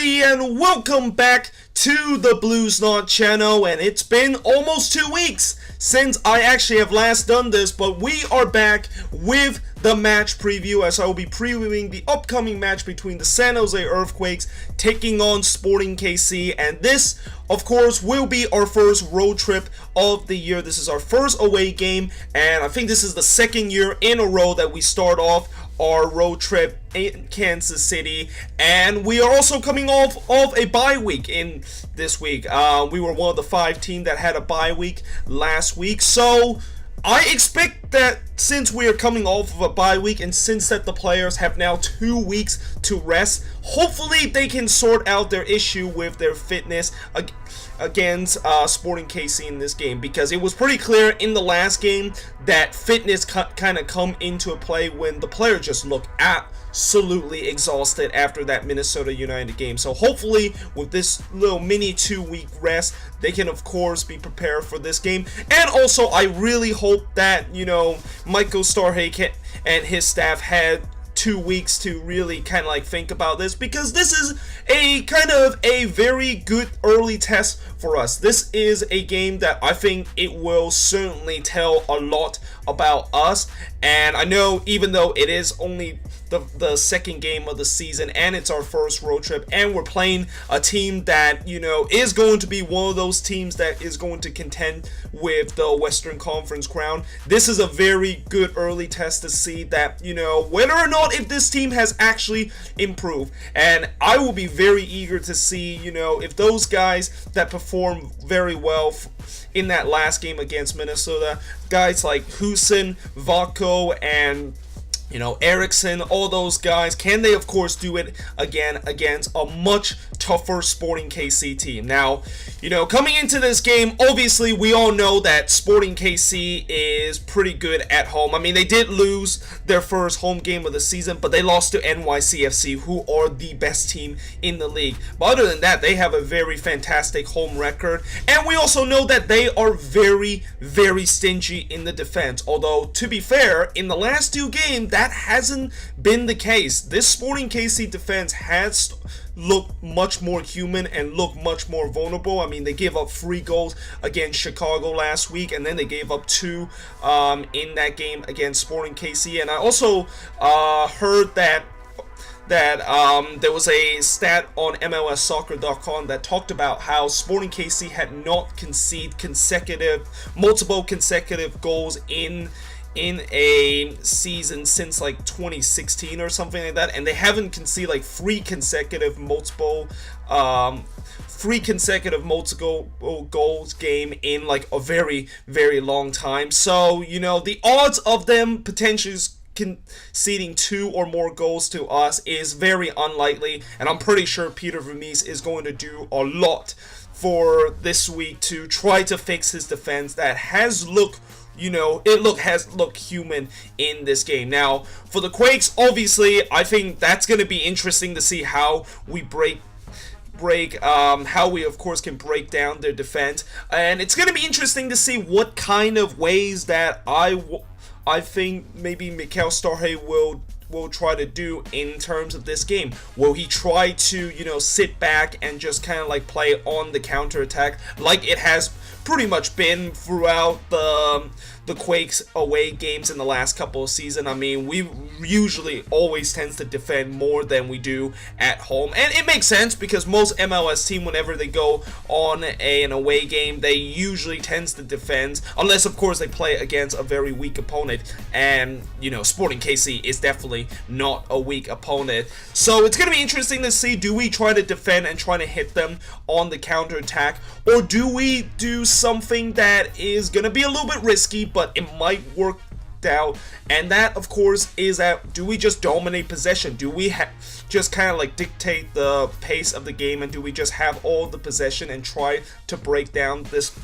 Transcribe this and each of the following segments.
everybody, and welcome back to the Blues Knot channel. And it's been almost 2 weeks since I actually have last done this, but we are back with the match preview, as I will be previewing the upcoming match between the San Jose Earthquakes taking on Sporting KC. And this, of course, will be our first road trip of the year. This is our first away game, and I think this is the second year in a row that we start off our road trip in Kansas City, and we are also coming off of a bye week in this week. We were one of the 5 teams that had a bye week last week, so I expect that since we are coming off of a bye week and since that the players have now 2 weeks to rest, hopefully they can sort out their issue with their fitness against Sporting KC in this game, because it was pretty clear in the last game that fitness kind of come into play when the players just look absolutely exhausted after that Minnesota United game. So hopefully with this little mini 2-week rest, they can of course be prepared for this game. And also I really hope that, Michael Starhake and his staff had 2 weeks to really kind of like think about this, because this is a kind of a very good early test for us. This is a game that I think it will certainly tell a lot about us. And I know even though it is only the second game of the season and it's our first road trip, and we're playing a team that is going to be one of those teams that is going to contend with the Western Conference crown, this is a very good early test to see that whether or not if this team has actually improved. And I will be very eager to see if those guys that performed very well in that last game against Minnesota, guys like Husin, Vako, and Erickson, all those guys, can they of course do it again against a much tougher Sporting KC team? Now, coming into this game, obviously we all know that Sporting KC is pretty good at home. I mean, they did lose their first home game of the season, but they lost to NYCFC, who are the best team in the league. But other than that, they have a very fantastic home record, and we also know that they are very, very stingy in the defense. Although, to be fair, in the last 2 games, that hasn't been the case. This Sporting KC defense has looked much more human and looked much more vulnerable. I mean, they gave up 3 goals against Chicago last week, and then they gave up 2 in that game against Sporting KC. And I also heard that there was a stat on MLSsoccer.com that talked about how Sporting KC had not conceded multiple consecutive goals in a season since like 2016 or something like that, and they haven't conceded like 3 consecutive multiple goals game in like a very, very long time. So the odds of them potentially conceding 2 or more goals to us is very unlikely, and I'm pretty sure Peter Vermes is going to do a lot for this week to try to fix his defense that has looked has looked human in this game. Now, for the Quakes, obviously, I think that's going to be interesting to see how we how we of course can break down their defense, and it's going to be interesting to see what kind of ways that I think maybe Mikael Starhey will try to do in terms of this game. Will he try to sit back and just kind of like play on the counterattack like it has pretty much been throughout the Quakes away games in the last couple of seasons? I mean, we usually always tends to defend more than we do at home, and it makes sense because most MLS team, whenever they go on an away game, they usually tends to defend, unless of course they play against a very weak opponent, and Sporting KC is definitely not a weak opponent. So it's going to be interesting to see, do we try to defend and try to hit them on the counterattack, or do we do something that is going to be a little bit risky, but it might work out? And that of course is that, do we just dominate possession? Do we just kind of like dictate the pace of the game, and do we just have all the possession and try to break down this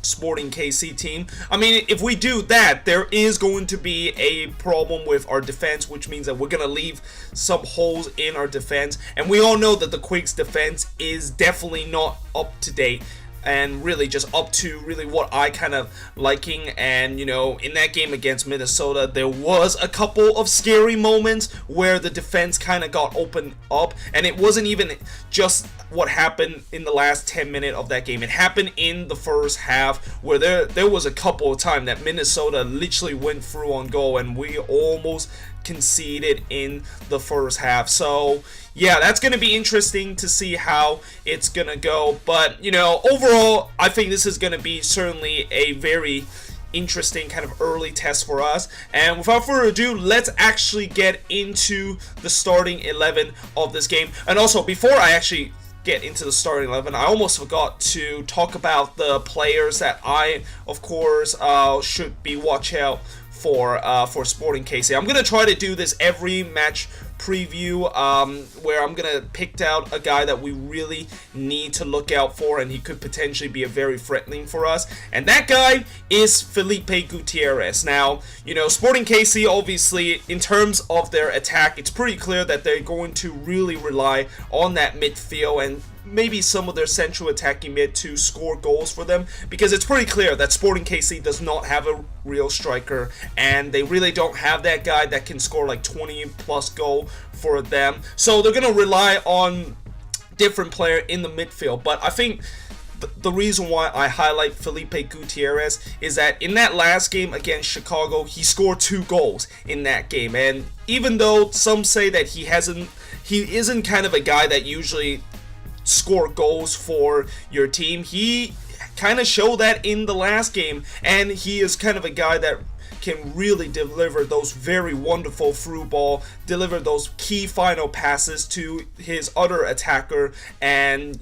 Sporting KC team? I mean, if we do that, there is going to be a problem with our defense, which means that we're going to leave some holes in our defense, and we all know that the Quakes defense is definitely not up to date and really just up to really what I kind of liking. And you know, in that game against Minnesota, there was a couple of scary moments where the defense kind of got opened up, and it wasn't even just what happened in the last 10 minutes of that game. It happened in the first half where there was a couple of times that Minnesota literally went through on goal and we almost conceded in the first half. So yeah, that's going to be interesting to see how it's going to go. But you know, overall, I think this is going to be certainly a very interesting kind of early test for us. And without further ado, let's actually get into the starting 11 of this game. And also, before I actually get into the starting 11, I almost forgot to talk about the players that I, of course, should be watch out for Sporting KC. I'm gonna try to do this every match preview, where I'm gonna pick out a guy that we really need to look out for, and he could potentially be a very threatening for us. And that guy is Felipe Gutierrez. Now, you know, Sporting KC, obviously, in terms of their attack, it's pretty clear that they're going to really rely on that midfield and maybe some of their central attacking mid to score goals for them, because it's pretty clear that Sporting KC does not have a real striker, and they really don't have that guy that can score like 20 plus goal for them. So they're going to rely on different player in the midfield. But I think the reason why I highlight Felipe Gutierrez is that in that last game against Chicago, he scored 2 goals in that game. And even though some say that he isn't kind of a guy that usually score goals for your team, he kind of showed that in the last game, and he is kind of a guy that can really deliver those very wonderful through ball, deliver those key final passes to his other attacker, and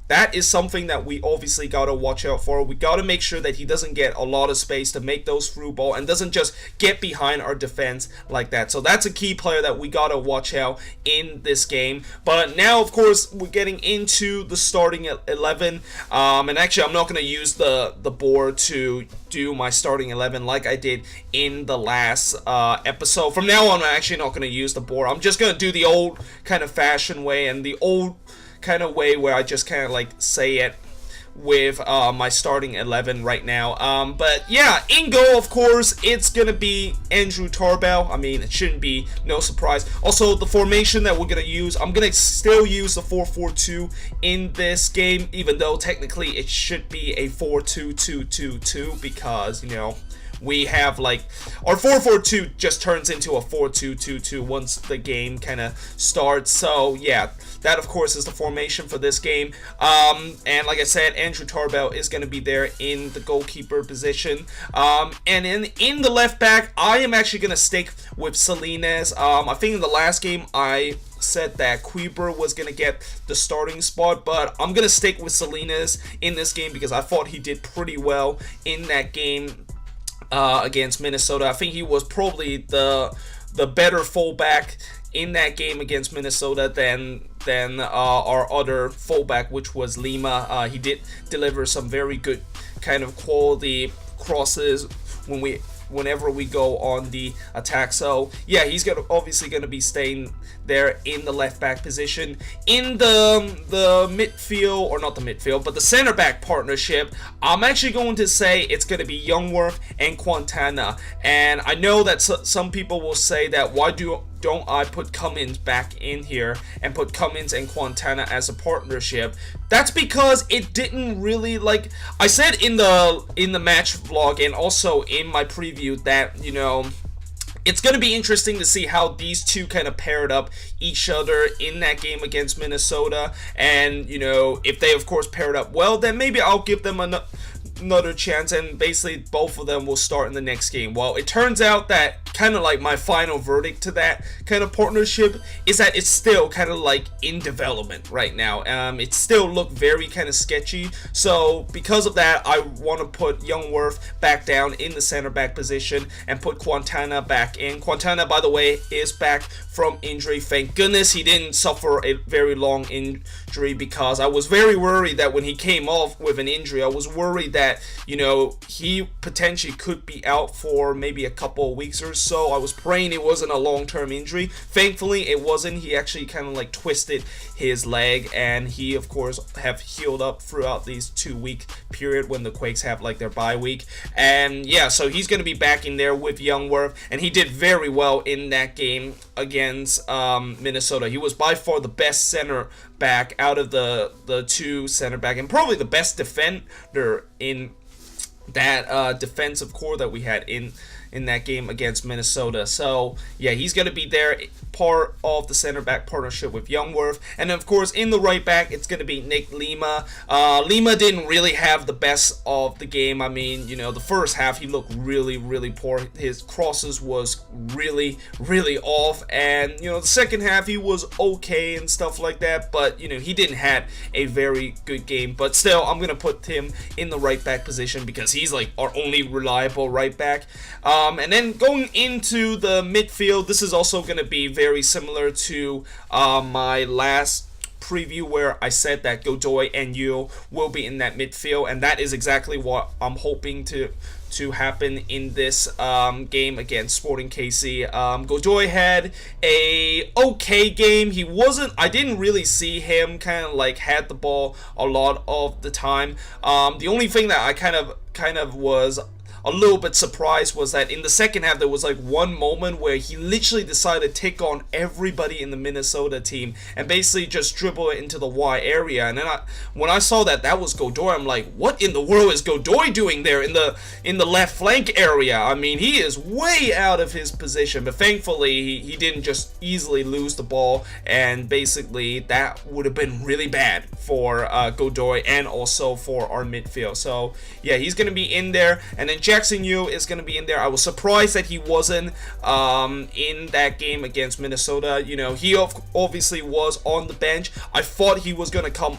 that is something that we obviously got to watch out for. We got to make sure that he doesn't get a lot of space to make those through ball and doesn't just get behind our defense like that. So that's a key player that we got to watch out in this game. But now, of course, we're getting into the starting 11. And actually, I'm not going to use the board to do my starting 11 like I did in the last episode. From now on, I'm actually not going to use the board. I'm just going to do the old kind of fashion way, and the old kind of way where I just kind of like say it with my starting 11 right now. But yeah, in goal, of course, it's gonna be Andrew Tarbell. I mean, it shouldn't be no surprise. Also, the formation that we're gonna use, I'm gonna still use the 4-4-2 in this game, even though technically it should be a 4-2-2-2-2, because, you know, we have like our 4-4-2 just turns into a 4-2-2-2 once the game kind of starts. So yeah, that of course is the formation for this game. And like I said, Andrew Tarbell is going to be there in the goalkeeper position. And in the left back, I am actually going to stick with Salinas. I think in the last game I said that Queeber was going to get the starting spot, but I'm going to stick with Salinas in this game because I thought he did pretty well in that game against Minnesota. I think he was probably the better fullback in that game against Minnesota than our other fullback, which was Lima. He did deliver some very good kind of quality crosses whenever we go on the attack. So yeah, he's obviously going to be staying there in the left back position. In the midfield, or not the midfield, but the center back partnership, I'm actually going to say it's going to be Youngworth and Quintana. And I know that some people will say that why don't I put Cummins back in here and put Cummins and Quintana as a partnership? That's because it didn't really, like I said in the match vlog and also in my preview, that, you know, it's going to be interesting to see how these two kind of paired up each other in that game against Minnesota. And, you know, if they, of course, paired up well, then maybe I'll give them another chance, and basically both of them will start in the next game. Well, it turns out that kind of like my final verdict to that kind of partnership is that it's still kind of like in development right now. It still look very kind of sketchy. So because of that, I want to put Youngworth back down in the center back position and put Quintana back in. Quintana, by the way, is back from injury. Thank goodness he didn't suffer a very long injury, because I was very worried that when he came off with an injury, I was worried that, you know, he potentially could be out for maybe a couple of weeks or so. so. I was praying it wasn't a long-term injury. Thankfully, it wasn't. He actually kind of like twisted his leg, and he, of course, have healed up throughout these 2-week period when the Quakes have like their bye week. And yeah, so he's going to be back in there with Youngworth, and he did very well in that game against Minnesota. He was by far the best center back out of the two center back, and probably the best defender in that defensive core that we had in that game against Minnesota. So yeah, he's going to be there, part of the center back partnership with Youngworth. And of course, in the right back, it's going to be Nick Lima. Lima didn't really have the best of the game. I mean, you know, the first half he looked really, really poor. His crosses was really, really off. And, you know, the second half he was okay and stuff like that. But, you know, he didn't have a very good game. But still, I'm going to put him in the right back position because he's like our only reliable right back. And then going into the midfield, this is also going to be very similar to my last preview where I said that Godoy and Yule will be in that midfield, and that is exactly what I'm hoping to happen in this game against Sporting KC. Godoy had a okay game. I didn't really see him kind of like had the ball a lot of the time. The only thing that I kind of was a little bit surprised was that in the second half there was like one moment where he literally decided to take on everybody in the Minnesota team and basically just dribble it into the Y area. And then when I saw that was Godoy, I'm like, what in the world is Godoy doing there in the left flank area? I mean, he is way out of his position, but thankfully he didn't just easily lose the ball, and basically that would have been really bad for Godoy and also for our midfield. So yeah, he's going to be in there. And then Jackson Yu is going to be in there. I was surprised that he wasn't in that game against Minnesota. You know, he obviously was on the bench. I thought he was going to come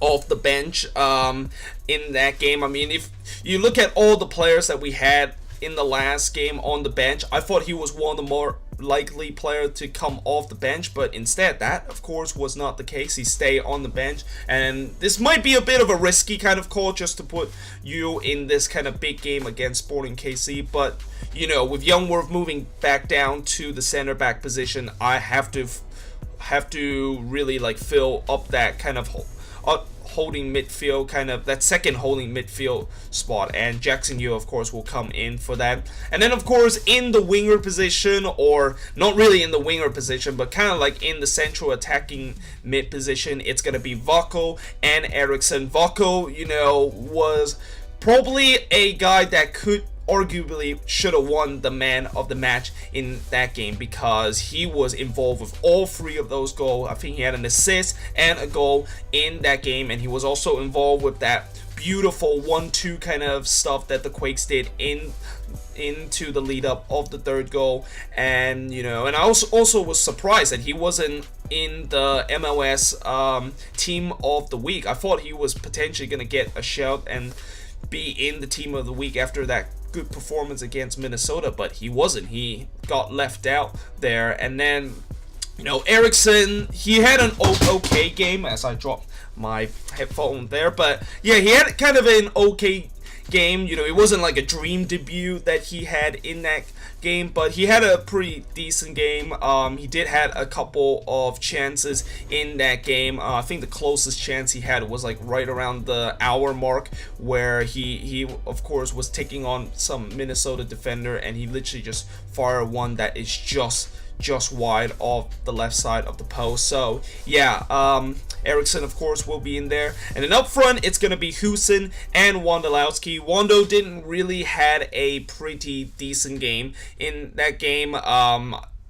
off the bench in that game. I mean, if you look at all the players that we had in the last game on the bench, I thought he was one of the more likely player to come off the bench, but instead that of course was not the case. He stayed on the bench, and this might be a bit of a risky kind of call just to put you in this kind of big game against Sporting KC, but you know, with Youngworth moving back down to the center back position, I have to really like fill up that kind of holding midfield, kind of that second holding midfield spot, and Jackson Yu of course will come in for that. And then of course in the winger position, or not really in the winger position, but kind of like in the central attacking mid position, it's going to be Vako and Eriksson. Vako, you know, was probably a guy that could arguably should have won the man of the match in that game because he was involved with all three of those goals. I think he had an assist and a goal in that game, and he was also involved with that beautiful 1-2 kind of stuff that the Quakes did into the lead up of the third goal. And you know, and I also was surprised that he wasn't in the MLS team of the week. I thought he was potentially going to get a shout and be in the team of the week after that good performance against Minnesota, but he wasn't. He got left out there. And then, you know, Eriksson, he had an okay game as I dropped my headphone there, but yeah, he had kind of an okay game. You know, it wasn't like a dream debut that he had in that game, but he had a pretty decent game. He did had a couple of chances in that game. I think the closest chance he had was like right around the hour mark, where he of course was taking on some Minnesota defender, and he literally just fired one that is just wide off the left side of the post. So yeah, Eriksson of course will be in there. And then up front it's gonna be Husin and Wondolowski. Wando didn't really had a pretty decent game in that game.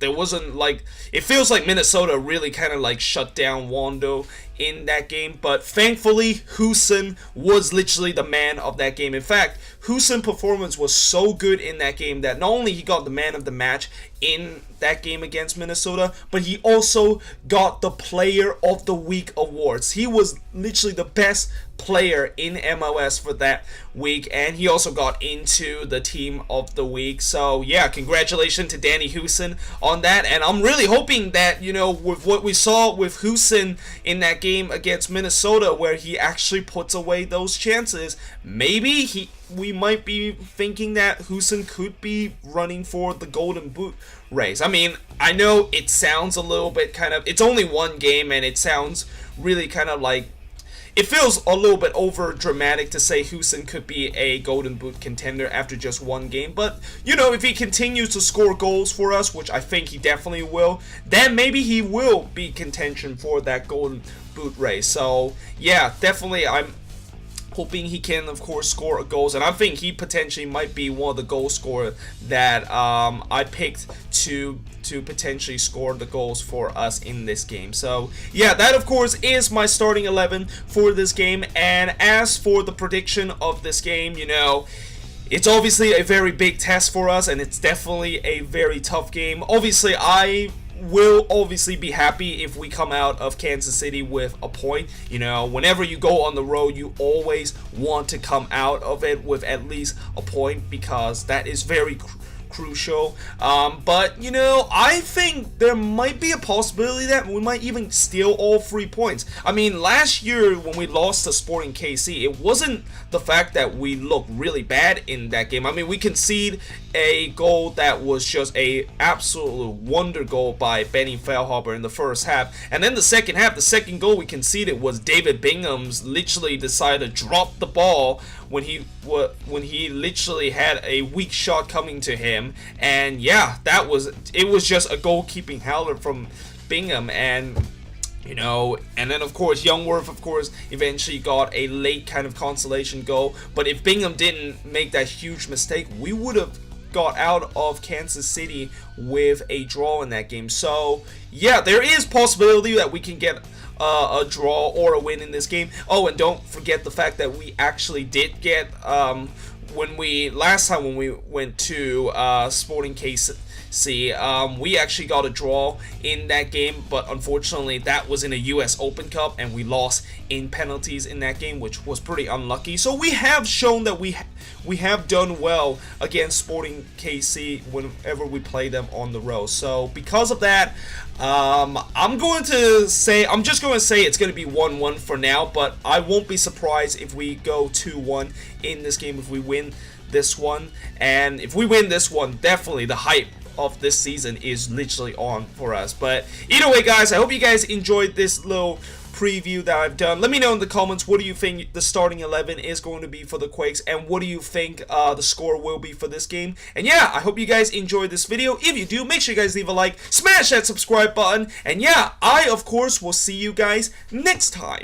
There wasn't like, it feels like Minnesota really kind of like shut down Wando in that game, but thankfully Husin was literally the man of that game. In fact, Husin's performance was so good in that game that not only he got the man of the match in that game against Minnesota, but he also got the player of the week awards. He was literally the best player in MLS for that week, and he also got into the team of the week. So yeah, congratulations to Danny Husin on that, and I'm really hoping that, you know, with what we saw with Husin in that game against Minnesota where he actually puts away those chances, maybe we might be thinking that Houston could be running for the Golden Boot race. I mean, I know it sounds a little bit kind of, it's only one game and it sounds really kind of like, it feels a little bit over dramatic to say Houston could be a Golden Boot contender after just one game. But, you know, if he continues to score goals for us, which I think he definitely will, then maybe he will be contention for that Golden Boot race. So, yeah, definitely I'm hoping he can, of course, score goals. And I think he potentially might be one of the goal scorers that I picked to potentially score the goals for us in this game. So, yeah, that, of course, is my starting 11 for this game. And as for the prediction of this game, you know, it's obviously a very big test for us, and it's definitely a very tough game. Obviously, I will obviously be happy if we come out of Kansas City with a point. You know, whenever you go on the road, you always want to come out of it with at least a point because that is very crucial. But, you know, I think there might be a possibility that we might even steal all 3 points. I mean, last year when we lost to Sporting KC, it wasn't the fact that we looked really bad in that game. I mean, we conceded a goal that was just a absolute wonder goal by Benny Feilhaber in the first half. And then the second half, the second goal we conceded was David Bingham's literally decided to drop the ball when he literally had a weak shot coming to him. And yeah, it was just a goalkeeping howler from Bingham. And you know, and then of course Youngworth, of course, eventually got a late kind of consolation goal. But if Bingham didn't make that huge mistake, we would have got out of Kansas City with a draw in that game. So yeah, there is possibility that we can get a draw or a win in this game. Oh, and don't forget the fact that we actually did get last time when we went to Sporting KC, we actually got a draw in that game, but unfortunately that was in a US Open Cup and we lost in penalties in that game, which was pretty unlucky. So we have shown that we have done well against Sporting KC whenever we play them on the road. So because of that, I'm just going to say it's going to be 1-1 for now, but I won't be surprised if we go 2-1 in this game if we win this one. And if we win this one, definitely the hype of this season is literally on for us. But either way, guys, I hope you guys enjoyed this little preview that I've done. Let me know in the comments, what do you think the starting 11 is going to be for the Quakes, and what do you think the score will be for this game. And yeah, I hope you guys enjoyed this video. If you do, make sure you guys leave a like, smash that subscribe button, and yeah, I of course will see you guys next time.